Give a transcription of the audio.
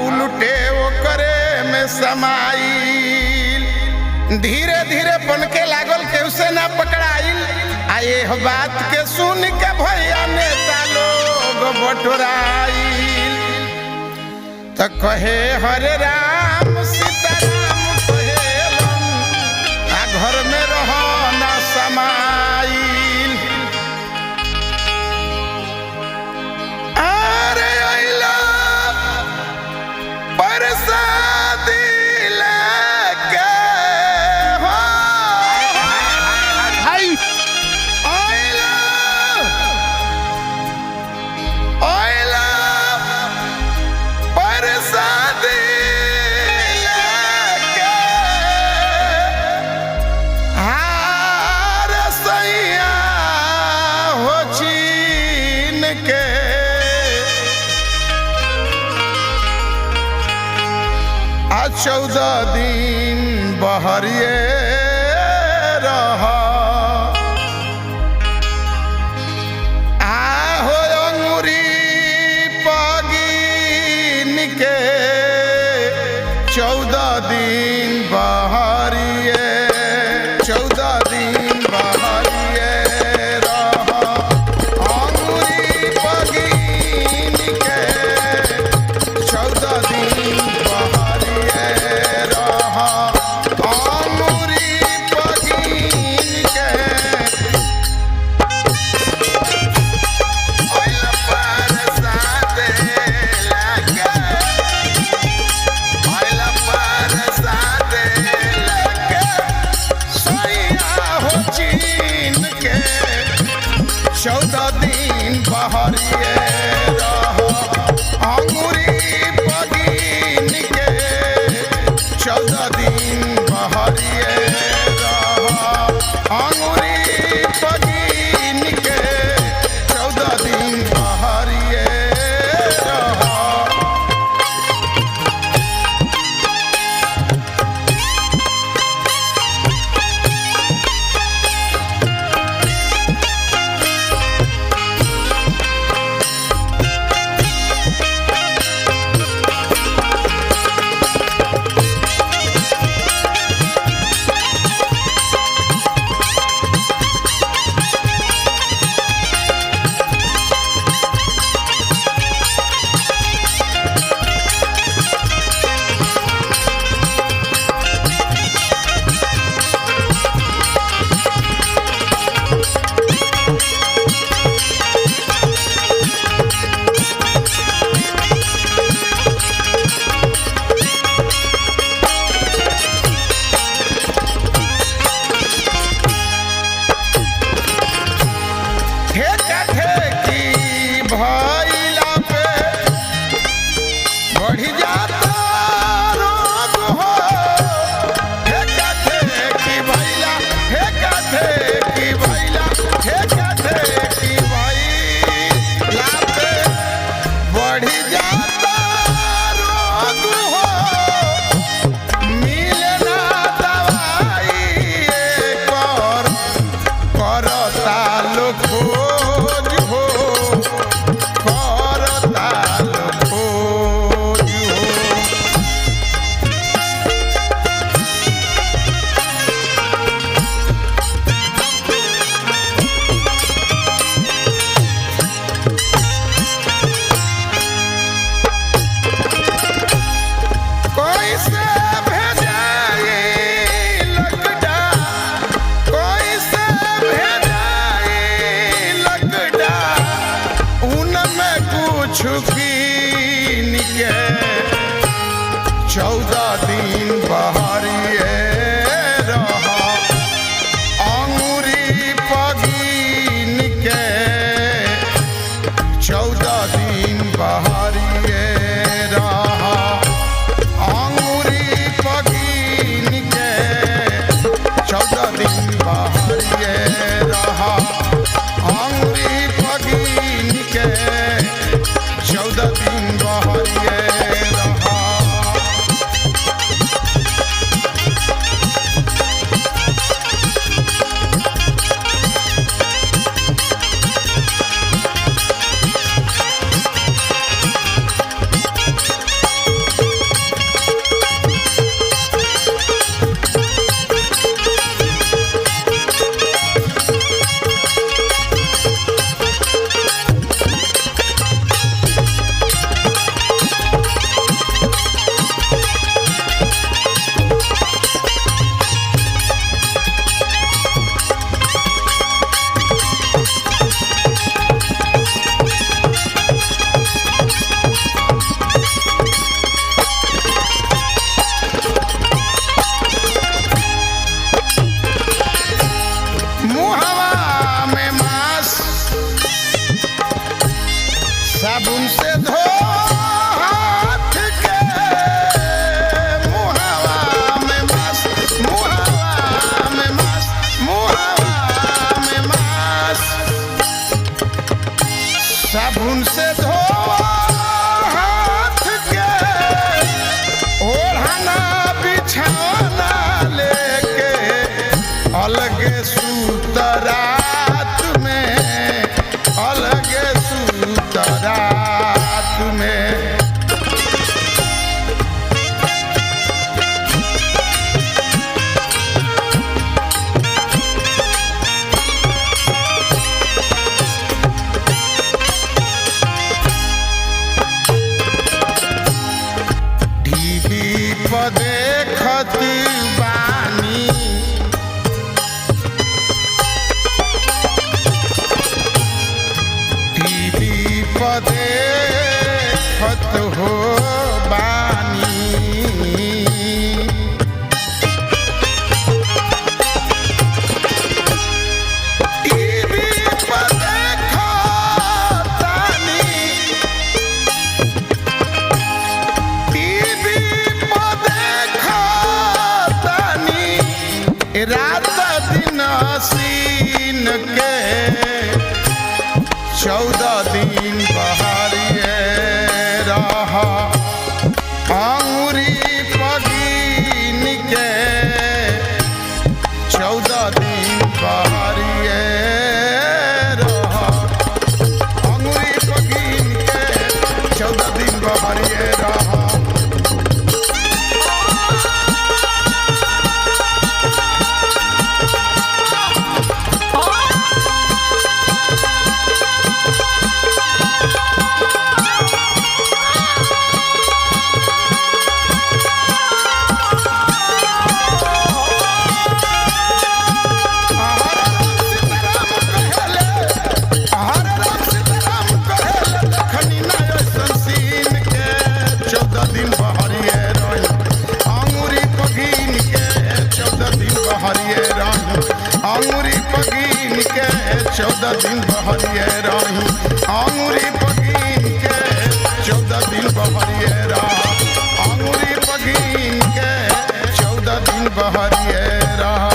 उलटे वो करे में समाइल धीरे धीरे बनके लागल केहू से ना पकड़ाइल आए हो बात के सुन के भैया नेता लोग बटोराइल तो कहे हरे राम सीताराम कहेलन आ घर में रहो ना समाइल अरे अइला परसादी लेके हो भाई अइला अइला परसादी लेके हार सैया हो छीन के आ 14 दिन बहरिए रहा आहो अंगुरी पगिन के 14 दिन बहरिए 14 दिन बहरिए रहा अंगुरी पगिन के 14 दिन बहरिए रहा अंगुरी पगिन के ओइला परसादे लगे ओइला परसादे लगे सैया हो चीन के 14 दिन बहरिए रहो अंगुरी पगिन के 14 दिन बहरिए रहो अंगुरी पगिन के 14 दिन बहरिए रहो दिन बहरिए रही अंगूरी पकीन के 14 दिन बहरिए रहा अंगूरी पकीन के 14 दिन बहरिए रहा